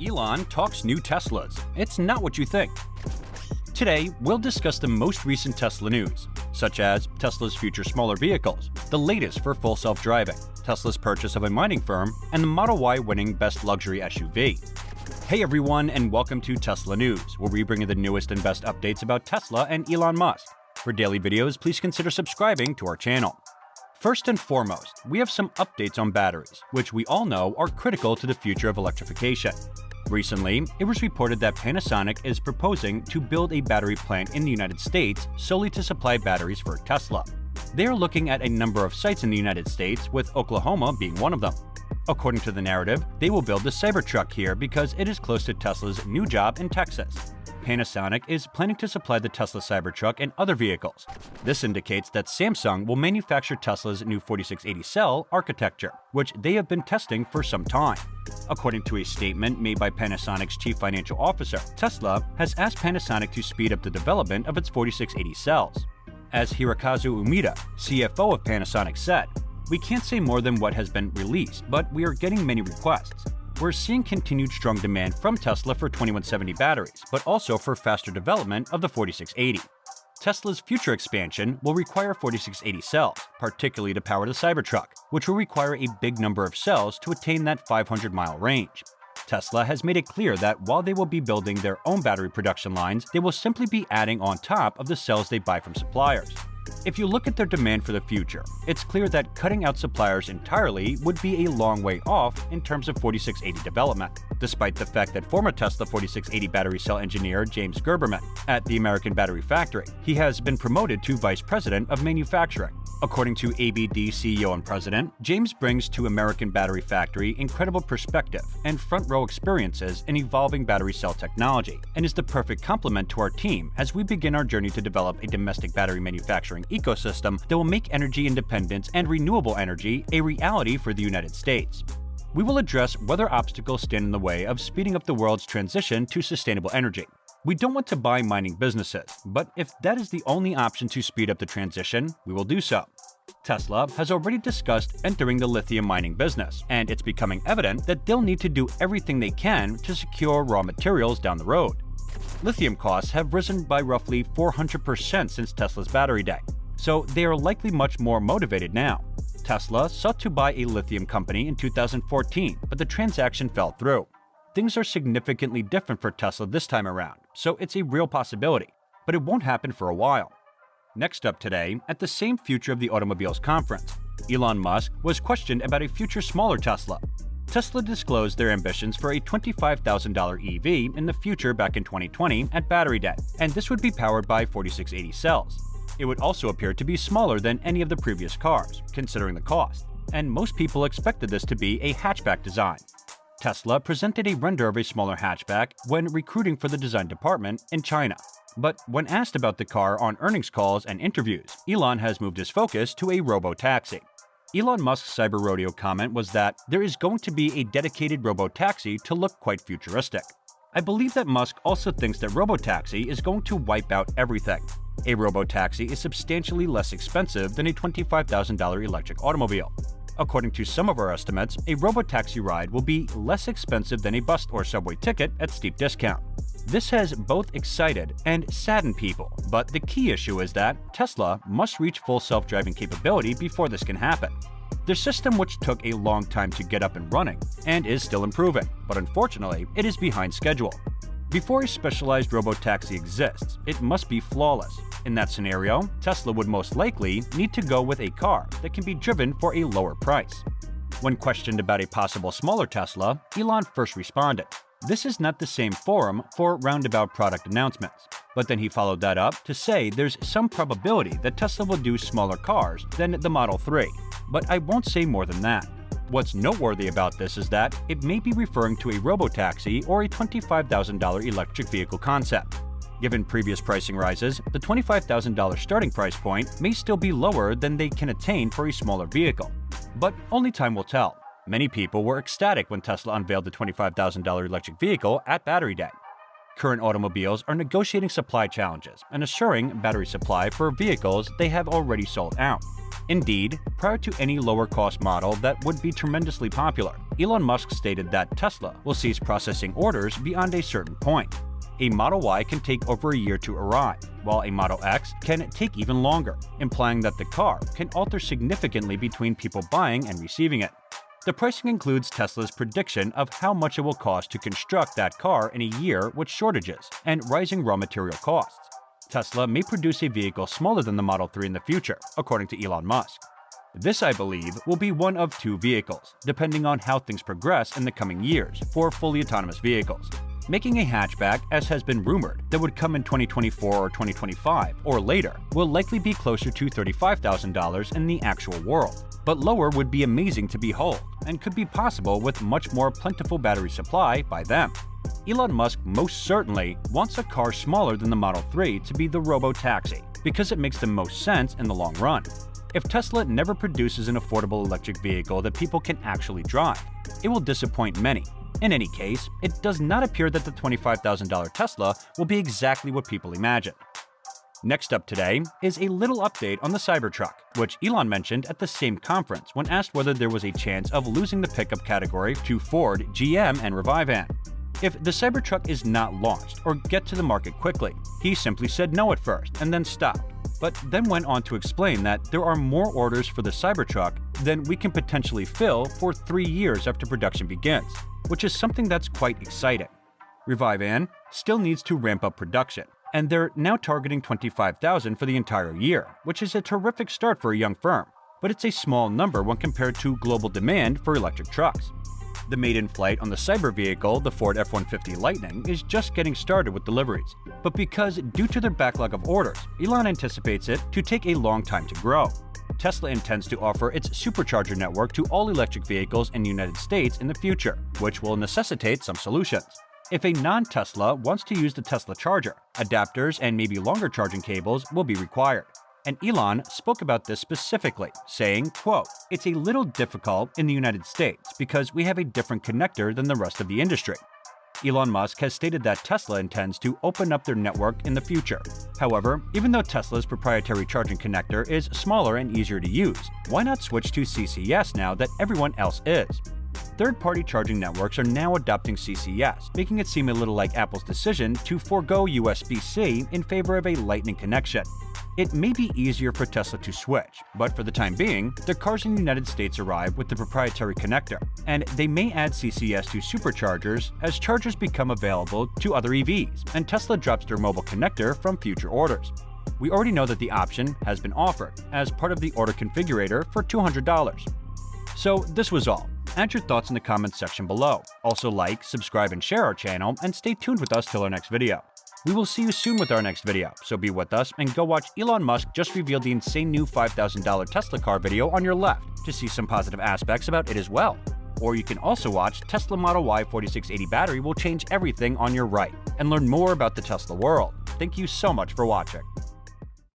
Elon talks new Teslas. It's not what you think. Today, we'll discuss the most recent Tesla news, such as Tesla's future smaller vehicles, the latest for full self-driving, Tesla's purchase of a mining firm, and the Model Y winning Best Luxury SUV. Hey everyone, and welcome to Tesla News, where we bring you the newest and best updates about Tesla and Elon Musk. For daily videos, please consider subscribing to our channel. First and foremost, we have some updates on batteries, which we all know are critical to the future of electrification. Recently, it was reported that Panasonic is proposing to build a battery plant in the United States solely to supply batteries for Tesla. They are looking at a number of sites in the United States, with Oklahoma being one of them. According to the narrative, they will build the Cybertruck here because it is close to Tesla's new job in Texas. Panasonic is planning to supply the Tesla Cybertruck and other vehicles. This indicates that Samsung will manufacture Tesla's new 4680 cell architecture, which they have been testing for some time. According to a statement made by Panasonic's chief financial officer, Tesla has asked Panasonic to speed up the development of its 4680 cells. As Hirokazu Umeda, CFO of Panasonic, said, "We can't say more than what has been released, but we are getting many requests. We're seeing continued strong demand from Tesla for 2170 batteries, but also for faster development of the 4680. Tesla's future expansion will require 4680 cells, particularly to power the Cybertruck, which will require a big number of cells to attain that 500-mile range. Tesla has made it clear that while they will be building their own battery production lines, they will simply be adding on top of the cells they buy from suppliers. If you look at their demand for the future, it's clear that cutting out suppliers entirely would be a long way off in terms of 4680 development, despite the fact that former Tesla 4680 battery cell engineer James Gerberman at the American Battery Factory, he has been promoted to Vice President of Manufacturing. According to ABD CEO and President, James brings to American Battery Factory incredible perspective and front-row experiences in evolving battery cell technology, and is the perfect complement to our team as we begin our journey to develop a domestic battery manufacturing ecosystem that will make energy independence and renewable energy a reality for the United States. We will address whether obstacles stand in the way of speeding up the world's transition to sustainable energy. We don't want to buy mining businesses, but if that is the only option to speed up the transition, we will do so. Tesla has already discussed entering the lithium mining business, and it's becoming evident that they'll need to do everything they can to secure raw materials down the road. Lithium costs have risen by roughly 400% since Tesla's battery day, so they are likely much more motivated now. Tesla sought to buy a lithium company in 2014, but the transaction fell through. Things are significantly different for Tesla this time around, so it's a real possibility, but it won't happen for a while. Next up today, at the same Future of the Automobiles conference, Elon Musk was questioned about a future smaller Tesla. Tesla disclosed their ambitions for a $25,000 EV in the future back in 2020 at Battery Day, and this would be powered by 4680 cells. It would also appear to be smaller than any of the previous cars, considering the cost, and most people expected this to be a hatchback design. Tesla presented a render of a smaller hatchback when recruiting for the design department in China. But when asked about the car on earnings calls and interviews, Elon has moved his focus to a Robotaxi. Elon Musk's Cyber Rodeo comment was that there is going to be a dedicated Robotaxi to look quite futuristic. I believe that Musk also thinks that Robotaxi is going to wipe out everything. A Robotaxi is substantially less expensive than a $25,000 electric automobile. According to some of our estimates, a Robotaxi ride will be less expensive than a bus or subway ticket at steep discount. This has both excited and saddened people, but the key issue is that Tesla must reach full self-driving capability before this can happen. Their system, which took a long time to get up and running, and is still improving, but unfortunately, it is behind schedule. Before a specialized Robotaxi exists, it must be flawless. In that scenario, Tesla would most likely need to go with a car that can be driven for a lower price. When questioned about a possible smaller Tesla, Elon first responded, "This is not the same forum for roundabout product announcements." But then he followed that up to say there's some probability that Tesla will do smaller cars than the Model 3, but I won't say more than that. What's noteworthy about this is that it may be referring to a Robotaxi or a $25,000 electric vehicle concept. Given previous pricing rises, the $25,000 starting price point may still be lower than they can attain for a smaller vehicle. But only time will tell. Many people were ecstatic when Tesla unveiled the $25,000 electric vehicle at Battery Day. Current automobiles are negotiating supply challenges and assuring battery supply for vehicles they have already sold out. Indeed, prior to any lower-cost model that would be tremendously popular, Elon Musk stated that Tesla will cease processing orders beyond a certain point. A Model Y can take over a year to arrive, while a Model X can take even longer, implying that the car can alter significantly between people buying and receiving it. The pricing includes Tesla's prediction of how much it will cost to construct that car in a year with shortages and rising raw material costs. Tesla may produce a vehicle smaller than the Model 3 in the future, according to Elon Musk. This, I believe, will be one of two vehicles, depending on how things progress in the coming years for fully autonomous vehicles. Making a hatchback, as has been rumored, that would come in 2024 or 2025 or later, will likely be closer to $35,000 in the actual world. But lower would be amazing to behold, and could be possible with much more plentiful battery supply by them. Elon Musk most certainly wants a car smaller than the Model 3 to be the Robotaxi, because it makes the most sense in the long run. If Tesla never produces an affordable electric vehicle that people can actually drive, it will disappoint many. In any case, it does not appear that the $25,000 Tesla will be exactly what people imagine. Next up today is a little update on the Cybertruck, which Elon mentioned at the same conference when asked whether there was a chance of losing the pickup category to Ford, GM, and Revivan. If the Cybertruck is not launched or get to the market quickly, he simply said no at first and then stopped, but then went on to explain that there are more orders for the Cybertruck than we can potentially fill for 3 years after production begins, which is something that's quite exciting. Revivan still needs to ramp up production, and they're now targeting 25,000 for the entire year, which is a terrific start for a young firm, but it's a small number when compared to global demand for electric trucks. The maiden flight on the Cyber vehicle, the Ford F-150 Lightning, is just getting started with deliveries, but because due to their backlog of orders, Elon anticipates it to take a long time to grow. Tesla intends to offer its Supercharger network to all electric vehicles in the United States in the future, which will necessitate some solutions. If a non-Tesla wants to use the Tesla charger, adapters and maybe longer charging cables will be required. And Elon spoke about this specifically, saying, quote, "It's a little difficult in the United States because we have a different connector than the rest of the industry." Elon Musk has stated that Tesla intends to open up their network in the future. However, even though Tesla's proprietary charging connector is smaller and easier to use, why not switch to CCS now that everyone else is? Third-party charging networks are now adopting CCS, making it seem a little like Apple's decision to forego USB-C in favor of a Lightning connection. It may be easier for Tesla to switch, but for the time being, their cars in the United States arrive with the proprietary connector, and they may add CCS to Superchargers as chargers become available to other EVs, and Tesla drops their mobile connector from future orders. We already know that the option has been offered as part of the order configurator for $200. So this was all. Add your thoughts in the comments section below. Also like, subscribe, and share our channel, and stay tuned with us till our next video. We will see you soon with our next video, so be with us and go watch Elon Musk just reveal the insane new $5,000 Tesla car video on your left to see some positive aspects about it as well. Or you can also watch Tesla Model Y 4680 battery will change everything on your right and learn more about the Tesla world. Thank you so much for watching.